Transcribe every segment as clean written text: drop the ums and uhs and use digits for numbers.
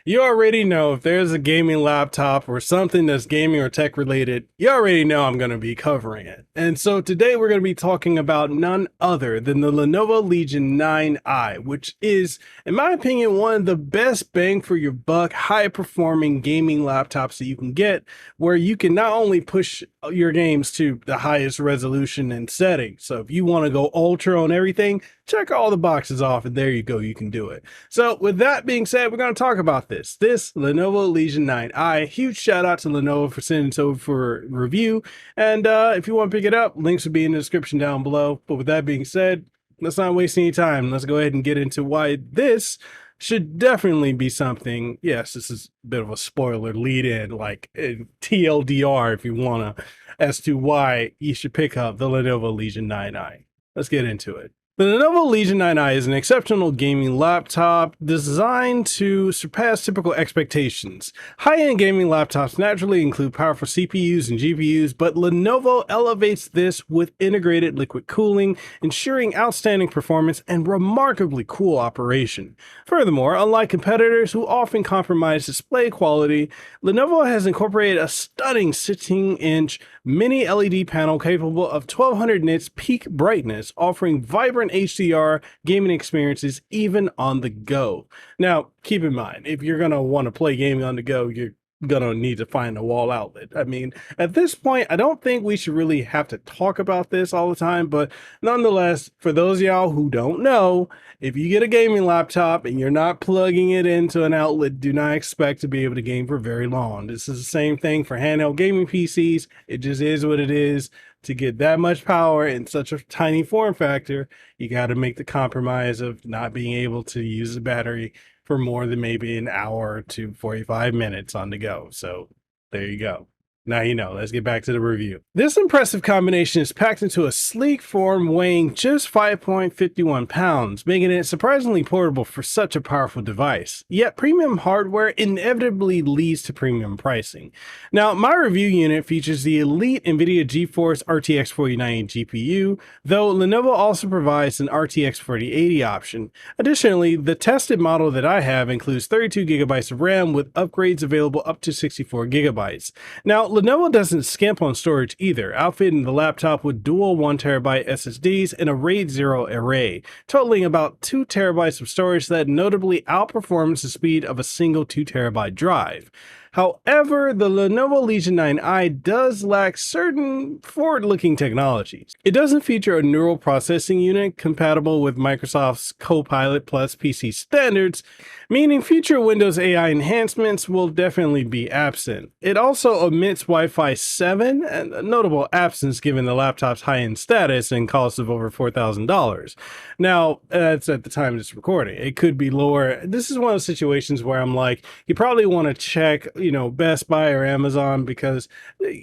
You already know if there's a gaming laptop or something that's gaming or tech related, you already know I'm going to be covering it. And so today we're going to be talking about none other than the Lenovo Legion 9i, which is, in my opinion, one of the best bang for your buck, high performing gaming laptops that you can get, where you can not only push your games to the highest resolution and settings. So if you want to go ultra on everything, check all the boxes off and there you go, you can do it. So with that being said, we're going to talk about this Lenovo Legion 9i. Huge shout out to Lenovo for sending it over for review. And if you want to pick it up, links will be in the description down below. But with that being said, let's not waste any time. Let's go ahead and get into why this should definitely be something. Yes, this is a bit of a spoiler lead in, like TLDR if you want to, as to why you should pick up the Lenovo Legion 9i. Let's get into it. The Lenovo Legion 9i is an exceptional gaming laptop designed to surpass typical expectations. High-end gaming laptops naturally include powerful CPUs and GPUs, but Lenovo elevates this with integrated liquid cooling, ensuring outstanding performance and remarkably cool operation. Furthermore, unlike competitors who often compromise display quality, Lenovo has incorporated a stunning 16-inch mini LED panel capable of 1200 nits peak brightness, offering vibrant HDR gaming experiences even on the go. Now, keep in mind, if you're going to want to play gaming on the go, you're going to need to find a wall outlet. I mean, at this point, I don't think we should really have to talk about this all the time, but nonetheless, for those of y'all who don't know, if you get a gaming laptop and you're not plugging it into an outlet, do not expect to be able to game for very long. This is the same thing for handheld gaming PCs. It just is what it is. To get that much power in such a tiny form factor, you got to make the compromise of not being able to use the battery for more than maybe an hour to 45 minutes on the go. So there you go. Now you know, let's get back to the review. This impressive combination is packed into a sleek form weighing just 5.51 pounds, making it surprisingly portable for such a powerful device. Yet premium hardware inevitably leads to premium pricing. Now, my review unit features the elite NVIDIA GeForce RTX 4090 GPU, though Lenovo also provides an RTX 4080 option. Additionally, the tested model that I have includes 32GB of RAM with upgrades available up to 64GB. Now, Lenovo doesn't skimp on storage either, outfitting the laptop with dual 1TB SSDs and a RAID 0 array, totaling about 2TB of storage that notably outperforms the speed of a single 2TB drive. However, the Lenovo Legion 9i does lack certain forward-looking technologies. It doesn't feature a neural processing unit compatible with Microsoft's Copilot Plus PC standards, meaning future Windows AI enhancements will definitely be absent. It also omits Wi-Fi 7, a notable absence given the laptop's high-end status and cost of over $4,000. Now, that's at the time of this recording. It could be lower. This is one of those situations where I'm like, you probably want to check, Best Buy or Amazon, because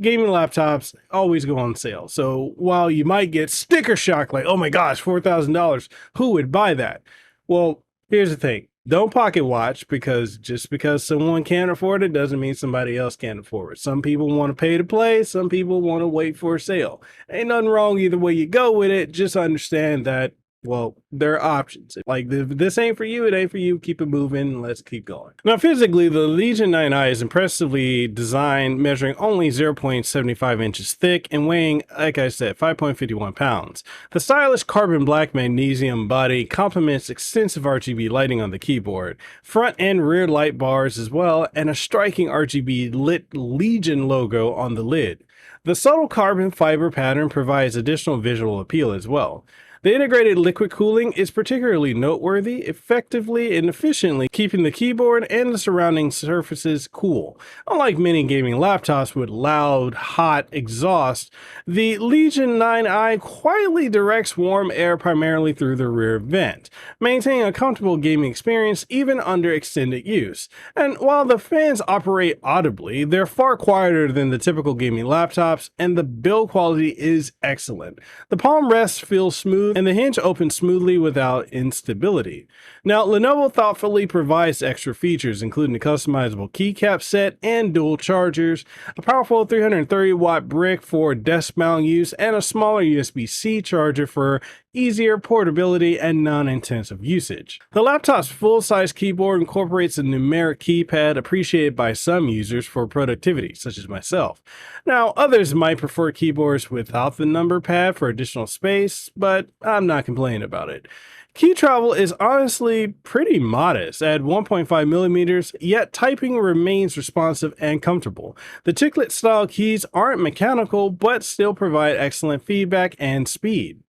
gaming laptops always go on sale. So while you might get sticker shock, like, oh my gosh, $4,000, who would buy that? Well, here's the thing. Don't pocket watch, because just because someone can't afford it doesn't mean somebody else can't afford it. Some people want to pay to play. Some people want to wait for a sale. Ain't nothing wrong either way you go with it. Just understand that, well, there are options. Like, if this ain't for you, it ain't for you. Keep it moving. Let's keep going. Now, physically, the Legion 9i is impressively designed, measuring only 0.75 inches thick and weighing, like I said, 5.51 pounds. The stylish carbon black magnesium body complements extensive RGB lighting on the keyboard, front and rear light bars as well, and a striking RGB lit Legion logo on the lid. The subtle carbon fiber pattern provides additional visual appeal as well. The integrated liquid cooling is particularly noteworthy, effectively and efficiently keeping the keyboard and the surrounding surfaces cool. Unlike many gaming laptops with loud, hot exhaust, the Legion 9i quietly directs warm air primarily through the rear vent, maintaining a comfortable gaming experience even under extended use. And while the fans operate audibly, they're far quieter than the typical gaming laptops, and the build quality is excellent. The palm rest feels smooth and the hinge opens smoothly without instability. Now, Lenovo thoughtfully provides extra features, including a customizable keycap set and dual chargers, a powerful 330-watt brick for desk mount use, and a smaller USB-C charger for easier portability and non-intensive usage. The laptop's full-size keyboard incorporates a numeric keypad appreciated by some users for productivity, such as myself. Now, others might prefer keyboards without the number pad for additional space, but I'm not complaining about it. Key travel is honestly pretty modest at 1.5 millimeters, yet typing remains responsive and comfortable. The chiclet style keys aren't mechanical, but still provide excellent feedback and speed.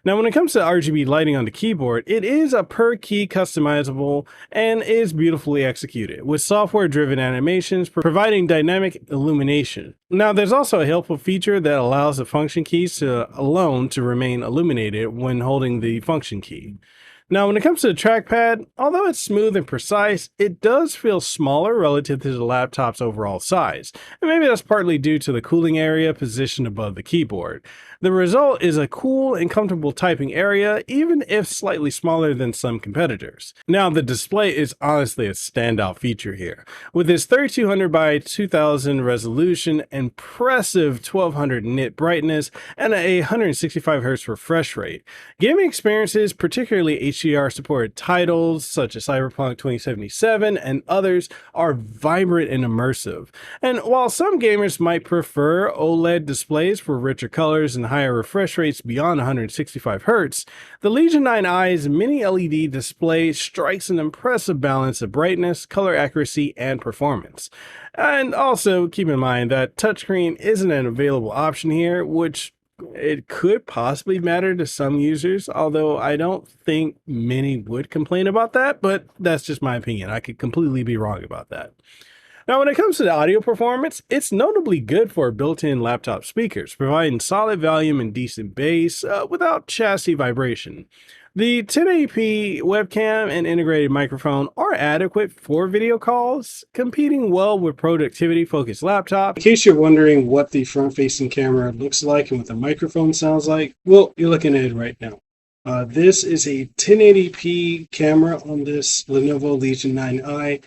Now, when it comes to RGB lighting on the keyboard, it is a per key customizable and is beautifully executed, with software-driven animations providing dynamic illumination. Now, there's also a helpful feature that allows the function keys alone to remain illuminated when holding the function key. Now, when it comes to the trackpad, although it's smooth and precise, it does feel smaller relative to the laptop's overall size, and maybe that's partly due to the cooling area positioned above the keyboard. The result is a cool and comfortable typing area, even if slightly smaller than some competitors. Now, the display is honestly a standout feature here. With its 3200 by 2000 resolution, impressive 1200 nit brightness, and a 165Hz refresh rate, gaming experiences, particularly HDR-supported titles such as Cyberpunk 2077 and others, are vibrant and immersive. And while some gamers might prefer OLED displays for richer colors and higher refresh rates beyond 165Hz, the Legion 9i's mini LED display strikes an impressive balance of brightness, color accuracy, and performance. And also keep in mind that touchscreen isn't an available option here, which it could possibly matter to some users, although I don't think many would complain about that, but that's just my opinion. I could completely be wrong about that. Now, when it comes to the audio performance, it's notably good for built-in laptop speakers, providing solid volume and decent bass without chassis vibration. The 1080p webcam and integrated microphone are adequate for video calls, competing well with productivity-focused laptops. In case you're wondering what the front-facing camera looks like and what the microphone sounds like, well, you're looking at it right now. This is a 1080p camera on this Lenovo Legion 9i.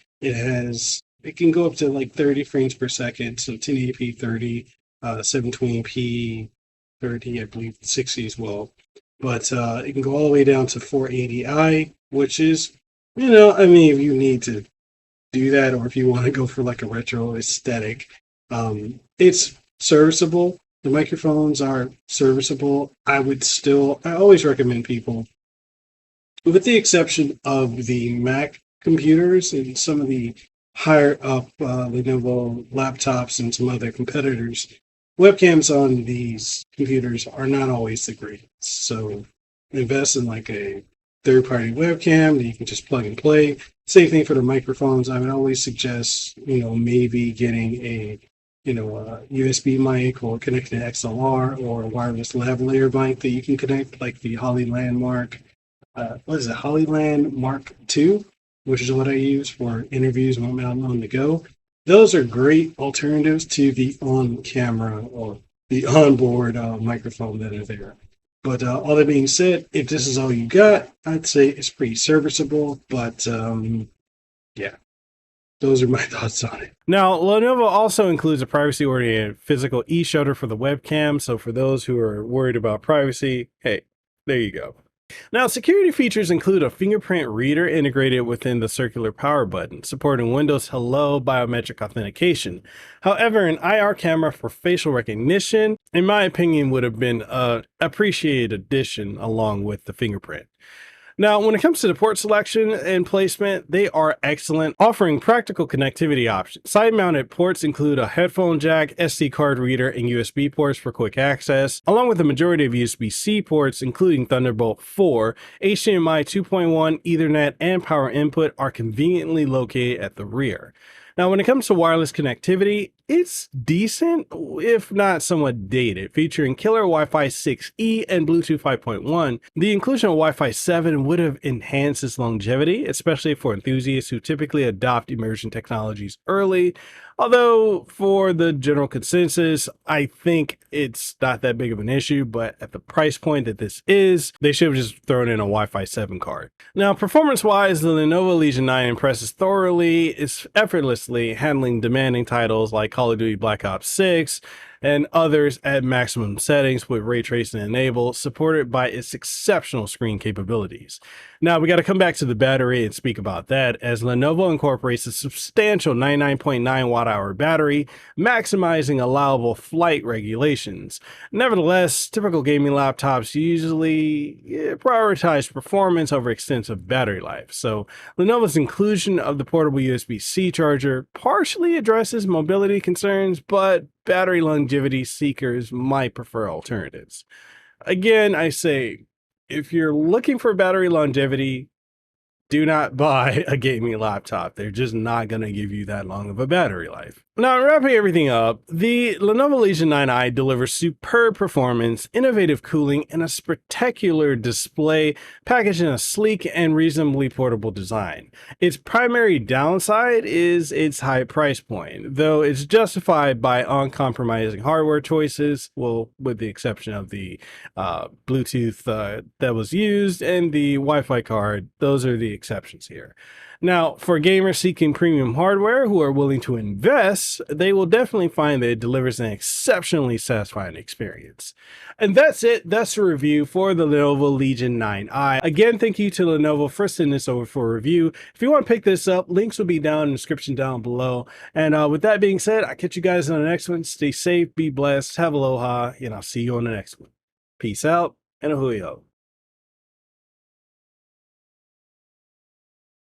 It can go up to like 30 frames per second, so 1080p 30, 720p 30, I believe 60 as well. But it can go all the way down to 480i, which is, if you need to do that or if you want to go for like a retro aesthetic, it's serviceable. The microphones are serviceable. I always recommend people, with the exception of the Mac computers and some of the higher up Lenovo laptops and some other competitors, webcams on these computers are not always the greatest. So invest in like a third-party webcam that you can just plug and play. Same thing for the microphones. I would always suggest, maybe getting a USB mic or connecting to XLR or a wireless lavalier mic that you can connect, like the Hollyland Hollyland Mark II, which is what I use for interviews when I'm on the go. Those are great alternatives to the on-camera or the onboard microphone that are there. But all that being said, if this is all you got, I'd say it's pretty serviceable. But yeah, those are my thoughts on it. Now, Lenovo also includes a privacy-oriented physical e-shutter for the webcam. So for those who are worried about privacy, hey, there you go. Now, security features include a fingerprint reader integrated within the circular power button, supporting Windows Hello biometric authentication. However, an IR camera for facial recognition, in my opinion, would have been an appreciated addition along with the fingerprint. Now, when it comes to the port selection and placement, they are excellent, offering practical connectivity options. Side-mounted ports include a headphone jack, SD card reader, and USB ports for quick access, along with the majority of USB-C ports, including Thunderbolt 4, HDMI 2.1, Ethernet, and power input are conveniently located at the rear. Now, when it comes to wireless connectivity, it's decent, if not somewhat dated, featuring killer Wi-Fi 6E and Bluetooth 5.1. The inclusion of Wi-Fi 7 would have enhanced its longevity, especially for enthusiasts who typically adopt immersion technologies early, Although for the general consensus, I think it's not that big of an issue, but at the price point that this is, they should have just thrown in a Wi-Fi 7 card. Now, performance-wise, the Lenovo Legion 9 impresses thoroughly. It's effortlessly handling demanding titles like Call of Duty Black Ops 6 and others at maximum settings with ray tracing enabled, supported by its exceptional screen capabilities. Now, we got to come back to the battery and speak about that, as Lenovo incorporates a substantial 99.9 watt-hour battery, maximizing allowable flight regulations. Nevertheless, typical gaming laptops usually prioritize performance over extensive battery life. So Lenovo's inclusion of the portable USB-C charger partially addresses mobility concerns, but battery longevity seekers might prefer alternatives. Again, I say, if you're looking for battery longevity, do not buy a gaming laptop. They're just not going to give you that long of a battery life. Now, wrapping everything up, the Lenovo Legion 9i delivers superb performance, innovative cooling, and a spectacular display packaged in a sleek and reasonably portable design. Its primary downside is its high price point, though it's justified by uncompromising hardware choices, well, with the exception of the Bluetooth that was used and the Wi-Fi card. Those are the exceptions here. Now, for gamers seeking premium hardware who are willing to invest, they will definitely find that it delivers an exceptionally satisfying experience. And that's it. That's the review for the Lenovo Legion 9i. Again, thank you to Lenovo for sending this over for a review. If you want to pick this up, links will be down in the description down below. And with that being said, I'll catch you guys on the next one. Stay safe, be blessed, have aloha, and I'll see you on the next one. Peace out, and a hui ho.